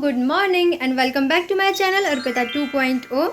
Good morning and welcome back to my channel Arpita 2.0।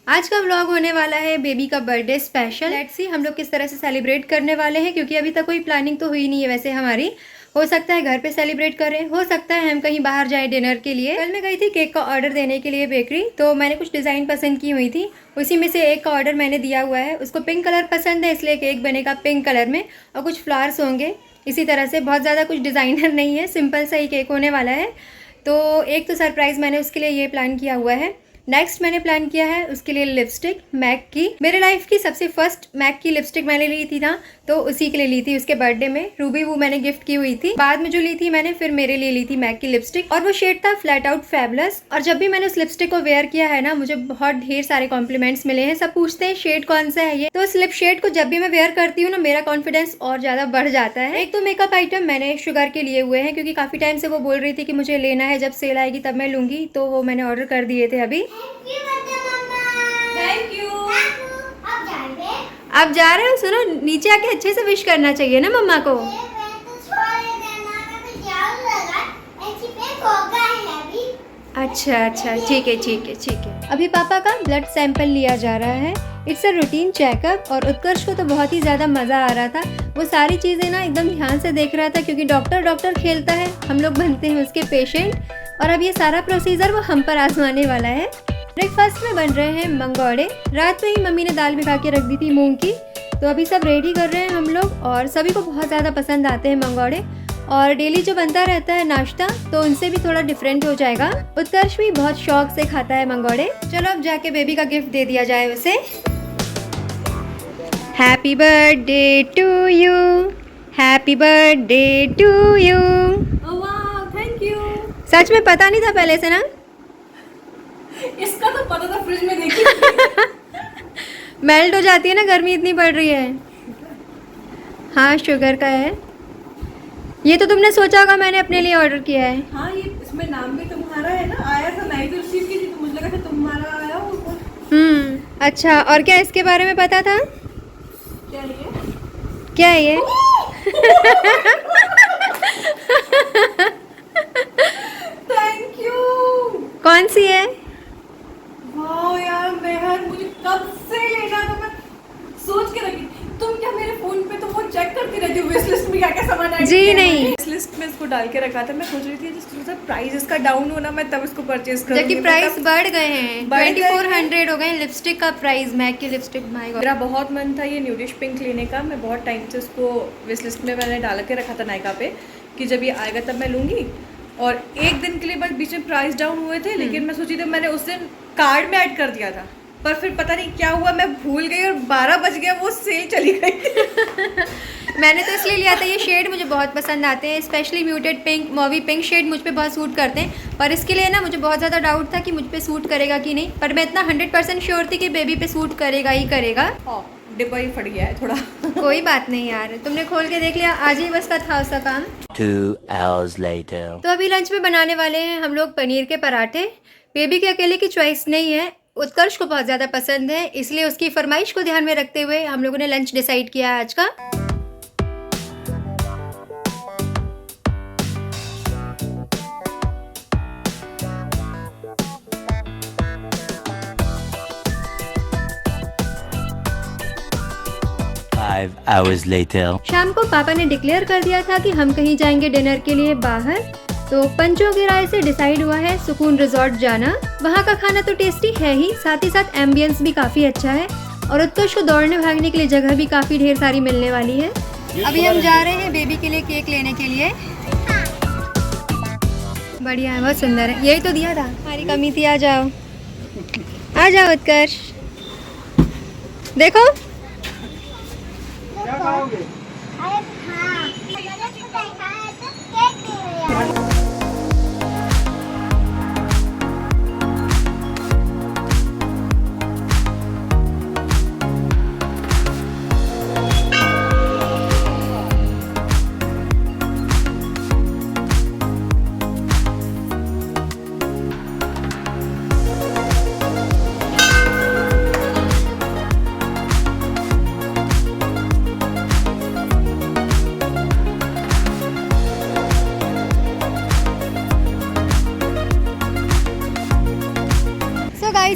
आज का vlog होने वाला है बेबी का बर्थडे स्पेशल। लेट्स सी हम लोग किस तरह से सेलिब्रेट करने वाले हैं, क्योंकि अभी तक कोई प्लानिंग तो हुई नहीं है। वैसे हमारी हो सकता है घर पे सेलिब्रेट करें, हो सकता है हम कहीं बाहर जाएं डिनर के लिए। कल मैं गई थी केक का ऑर्डर देने के लिए बेकरी, तो मैंने कुछ डिज़ाइन पसंद की हुई थी, उसी में से एक का ऑर्डर मैंने दिया हुआ है। उसको पिंक कलर पसंद है, इसलिए केक बनेगा पिंक कलर में और कुछ फ्लावर्स होंगे इसी तरह से। बहुत ज़्यादा कुछ डिज़ाइनर नहीं है, सिंपल सा ही केक होने वाला है। तो एक तो सरप्राइज़ मैंने उसके लिए ये प्लान किया हुआ है। नेक्स्ट मैंने प्लान किया है उसके लिए लिपस्टिक मैक की। मेरे लाइफ की सबसे फर्स्ट मैक की लिपस्टिक मैंने ली थी ना, तो उसी के लिए ली थी उसके बर्थडे में। रूबी वो मैंने गिफ्ट की हुई थी, बाद में जो ली थी मैंने फिर मेरे लिए ली थी मैक की लिपस्टिक, और वो शेड था फ्लैट आउट फैबुलस। और जब भी मैंने उस लिपस्टिक को वेयर किया है ना, मुझे बहुत ढेर सारे कॉम्प्लीमेंट्स मिले हैं। सब पूछते हैं शेड कौन सा है ये, तो उस लिप शेड को जब भी मैं वेयर करती हूँ ना, मेरा कॉन्फिडेंस और ज़्यादा बढ़ जाता है। एक तो मेकअप आइटम मैंने शुगर के लिए हुए हैं, क्योंकि काफ़ी टाइम से वो बोल रही थी कि मुझे लेना है, जब सेल आएगी तब मैं लूँगी, तो वो मैंने ऑर्डर कर दिए थे अभी। Thank you. आप जा रहे हो? सुनो, नीचे आके अच्छे से विश करना चाहिए ना मम्मा को। अच्छा अच्छा, ठीक है ठीक है ठीक है। अभी पापा का ब्लड सैंपल लिया जा रहा है। It's a routine checkup. और उत्कर्ष को तो बहुत ही ज़्यादा मज़ा आ रहा था। वो सारी चीज़ें ना एकदम ध्यान से देख रहा था, क्योंकि डॉक्टर खेलता है, हम लोग बनते हैं उसके पेशेंट। और अब ये सारा प्रोसीजर वो हम पर आजमाने वाला है। ब्रेकफास्ट में बन रहे हैं मंगोड़े। रात में ही मम्मी ने दाल भिगा के रख दी थी मूंग की, तो अभी सब रेडी कर रहे हैं हम लोग। और सभी को बहुत ज़्यादा पसंद आते हैं मंगोड़े, और डेली जो बनता रहता है नाश्ता, तो उनसे भी थोड़ा डिफरेंट हो जाएगा। उत्कर्ष भी बहुत शौक से खाता है मंगोड़े। चलो अब जाके बेबी का गिफ्ट दे दिया जाए उसे। Happy birthday to you, happy birthday to you. Thank you. सच में पता नहीं था पहले से ना? इसका तो पता था, फ्रिज में देखी। मेल्ट हो जाती है ना, गर्मी इतनी पड़ रही है। हाँ, शुगर का है। ये तो तुमने सोचा होगा मैंने अपने लिए ऑर्डर किया है। हाँ, ये इसमें नाम भी तुम्हारा है ना। आया था, नहीं तो रिसीव की थी, तो मुझे लगा था तुम्हारा आया होगा। अच्छा, और क्या इसके बारे में पता था? क्या है ये? क्या है ये? Thank you. कौन सी है? वाह यार मेहर, मुझे कब से लेना था, मैं सोच के रखी। तुम क्या मेरे फोन पे तो वो चेक करती रहती हो विश लिस्ट में क्या क्या सामान आया? जी नहीं, विश लिस्ट में इसको डाल के रखा था। मैं सोच रही थी जिसका प्राइस इसका डाउन होना, मैं तब इसको परचेज करूंगी। जबकि प्राइस बढ़ गए हैं, बढ़ गए 2400 हो गए लिपस्टिक का प्राइस। मैक की लिपस्टिक, माय गॉड। मेरा बहुत मन था ये न्यूडिश पिंक लेने का। मैं बहुत टाइम से उसको विश लिस्ट में मैंने डाल के रखा था नायका पे, कि जब ये आएगा तब मैं लूँगी। और एक दिन के लिए बस बीच में प्राइस डाउन हुए थे, लेकिन मैं सोची थी, मैंने उस दिन कार्ड में ऐड कर दिया था, पर फिर पता नहीं क्या हुआ, मैं भूल गई और 12 बज गया, वो सेल चली गई। मैंने तो इसलिए लिया था, ये शेड मुझे बहुत पसंद आते हैं, specially muted pink, mauve pink shade मुझ पे बहुत सूट करते हैं। पर इसके लिए ना मुझे बहुत ज़्यादा डाउट था कि मुझ पे सूट करेगा कि नहीं, पर मैं इतना 100% श्योर थी कि बेबी पे सूट करेगा ही करेगा। डिब्बा ही फट गया है थोड़ा। कोई बात नहीं यार, तुमने खोल के देख लिया, आज ही बस का था उसका काम। 2 hours later. तो अभी लंच में बनाने वाले हैं हम लोग पनीर के पराठे। बेबी के अकेले की चॉइस नहीं है, उत्कर्ष को बहुत ज़्यादा पसंद है, इसलिए उसकी फरमाइश को ध्यान में रखते हुए हम लोगों ने लंच डिसाइड किया आज का। Five hours later. शाम को पापा ने डिक्लेयर कर दिया था कि हम कहीं जाएंगे डिनर के लिए बाहर, तो पंचों की राय से डिसाइड हुआ है सुकून रिजॉर्ट जाना। वहाँ का खाना तो टेस्टी है ही, साथ ही साथ एम्बियंस भी काफ़ी अच्छा है, और उत्कर्ष को दौड़ने भागने के लिए जगह भी काफ़ी ढेर सारी मिलने वाली है। अभी हम जा रहे हैं बेबी के लिए केक लेने के लिए। बढ़िया है, बहुत सुंदर है। यही तो दिया था, हमारी कमी थी। आ जाओ आ जाओ उत्कर्ष, देखो। क्या खाओगे?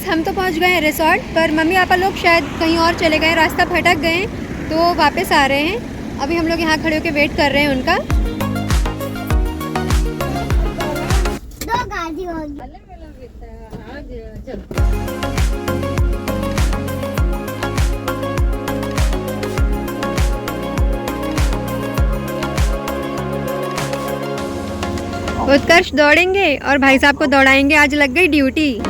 हम तो पहुंच गए हैं रिसोर्ट पर, मम्मी पापा लोग शायद कहीं और चले गए, रास्ता भटक गए तो वापस आ रहे हैं। अभी हम लोग यहाँ खड़े होकर वेट कर रहे हैं उनका। दो गाड़ी होगी। उत्कर्ष दौड़ेंगे और भाई साहब को दौड़ाएंगे, आज लग गई duty.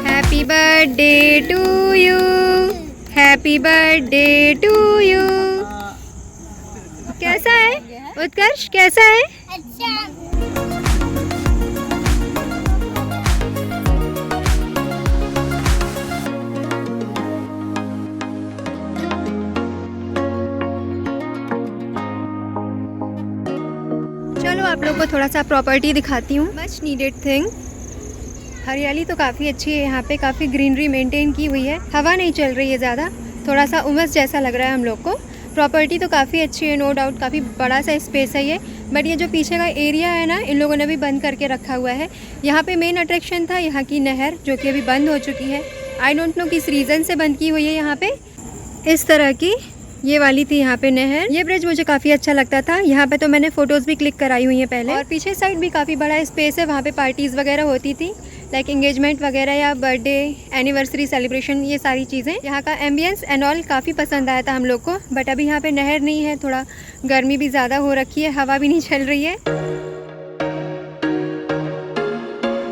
Happy birthday to you, happy birthday to you. कैसा है उत्कर्ष, कैसा है? अच्छा। चलो आप लोग को थोड़ा सा प्रॉपर्टी दिखाती हूँ। Much needed thing. हरियाली तो काफ़ी अच्छी है यहाँ पे, काफ़ी ग्रीनरी मेंटेन की हुई है, हवा नहीं चल रही है ज़्यादा, थोड़ा सा उमस जैसा लग रहा है हम लोग को। प्रॉपर्टी तो काफ़ी अच्छी है, नो डाउट, काफ़ी बड़ा सा स्पेस है ये। बट ये जो पीछे का एरिया है ना, इन लोगों ने भी बंद करके रखा हुआ है। यहाँ पे मेन अट्रैक्शन था यहाँ की नहर, जो कि अभी बंद हो चुकी है। आई डोंट नो किस रीज़न से बंद की हुई है यहाँ पे। इस तरह की ये वाली थी यहाँ पे नहर। ये ब्रिज मुझे काफ़ी अच्छा लगता था। यहाँ पे तो मैंने फ़ोटोज़ भी क्लिक कराई हुई हैं पहले। और पीछे साइड भी काफ़ी बड़ा स्पेस है, वहाँ पे पार्टीज़ वगैरह होती थी, लाइक एंगेजमेंट वगैरह या बर्थडे एनिवर्सरी सेलिब्रेशन, ये सारी चीज़ें। यहाँ का एम्बियंस एंड ऑल काफ़ी पसंद आया था हम लोग को। बट अभी यहाँ पे नहर नहीं है, थोड़ा गर्मी भी ज़्यादा हो रखी है, हवा भी नहीं चल रही है।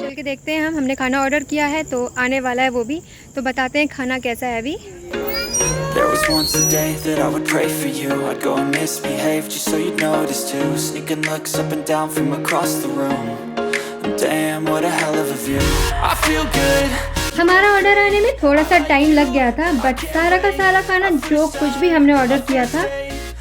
चल के देखते हैं हमने खाना ऑर्डर किया है तो आने वाला है वो भी, तो बताते हैं खाना कैसा है अभी। There was once a day that I would pray for you. I'd go and misbehave just so you'd notice too. Sneaking looks up and down from across the room. And damn, what a hell of a view. I feel good. हमारा order आने में थोड़ा सा time लग गया था, but सारा का सारा खाना जो कुछ भी हमने ऑर्डर किया था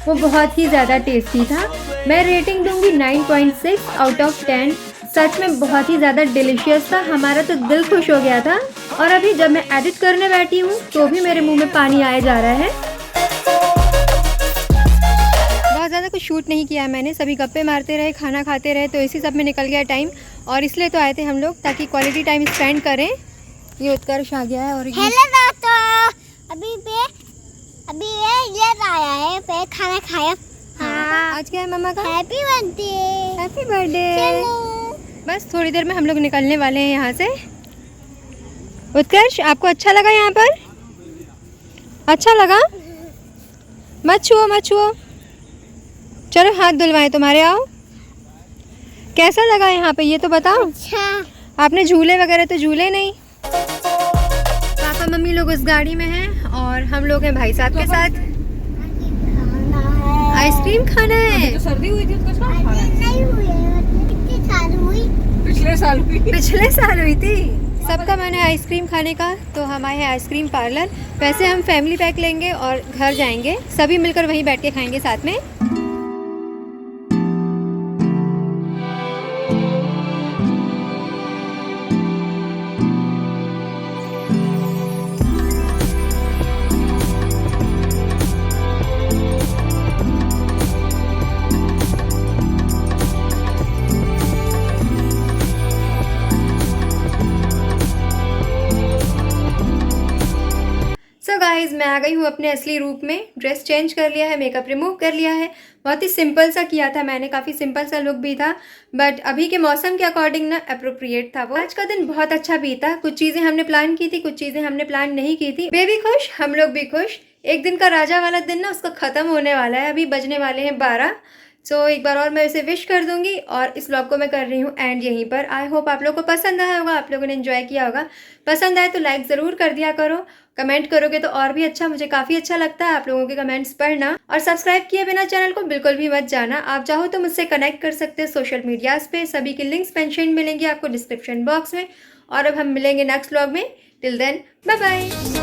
वो बहुत ही ज़्यादा टेस्टी था। मैं रेटिंग दूंगी 9.6 आउट ऑफ 10। सच में बहुत ही ज़्यादा डिलीशियस था, हमारा तो दिल खुश हो गया था। और अभी जब मैं एडिट करने बैठी हूँ तो भी मेरे मुंह में पानी आए जा रहा है। बहुत ज़्यादा कुछ शूट नहीं किया मैंने, सभी गप्पे मारते रहे, खाना खाते रहे, तो इसी सब में निकल गया टाइम। और इसलिए तो आए थे हम लोग, ताकि क्वालिटी टाइम स्पेंड करें। ये उत्कर्ष आ गया है और हेलो दोस्तों, अभी ये आया है पे खाना खाया। हाँ, आज क्या है मम्मा का? Happy birthday. Happy birthday. बस थोड़ी देर में हम लोग निकलने वाले हैं यहाँ से। उत्कर्ष, आपको अच्छा लगा यहाँ पर? अच्छा लगा? मत छुओ मत छुओ, चलो हाथ धुलवाएं तुम्हारे। आओ, कैसा लगा यहाँ पे ये तो बताओ। अच्छा। आपने झूले वगैरह तो झूले नहीं। पापा मम्मी लोग उस गाड़ी में हैं और हम लोग हैं भाई साहब के साथ। आइसक्रीम खाना है। तो सर्दी हुई थी उसका साथ खाना। नहीं हुई है, कितने साल हुई? पिछले साल हुई। पिछले साल हुई थी। सबका मन है आइसक्रीम खाने का, तो हम आए हैं आइसक्रीम पार्लर। वैसे हम फैमिली पैक लेंगे और घर जाएंगे, सभी मिलकर वहीं बैठ के खाएंगे साथ में। सो गाइस, मैं आ गई हूँ अपने असली रूप में। ड्रेस चेंज कर लिया है, मेकअप रिमूव कर लिया है। बहुत ही सिंपल सा किया था मैंने, काफ़ी सिंपल सा लुक भी था, बट अभी के मौसम के अकॉर्डिंग ना अप्रोप्रिएट था वो। आज का दिन बहुत अच्छा बीता। कुछ चीज़ें हमने प्लान की थी, कुछ चीज़ें हमने प्लान नहीं की थी। बेबी खुश, हम लोग भी खुश। एक दिन का राजा वाला दिन ना उसका ख़त्म होने वाला है, अभी बजने वाले हैं 12। सो एक बार और मैं उसे विश कर दूंगी और इस व्लॉग को मैं कर रही हूँ एंड यहीं पर। आई होप आप लोगों को पसंद आया होगा, आप लोगों ने एंजॉय किया होगा। पसंद आए तो लाइक ज़रूर कर दिया करो, कमेंट करोगे तो और भी अच्छा, मुझे काफ़ी अच्छा लगता है आप लोगों के कमेंट्स पढ़ना। और सब्सक्राइब किए बिना चैनल को बिल्कुल भी मत जाना। आप चाहो तो मुझसे कनेक्ट कर सकते हैं सोशल मीडियाज़ पे, सभी की लिंक्स मेंशन मिलेंगी आपको डिस्क्रिप्शन बॉक्स में। और अब हम मिलेंगे नेक्स्ट व्लॉग में। Till then bye bye.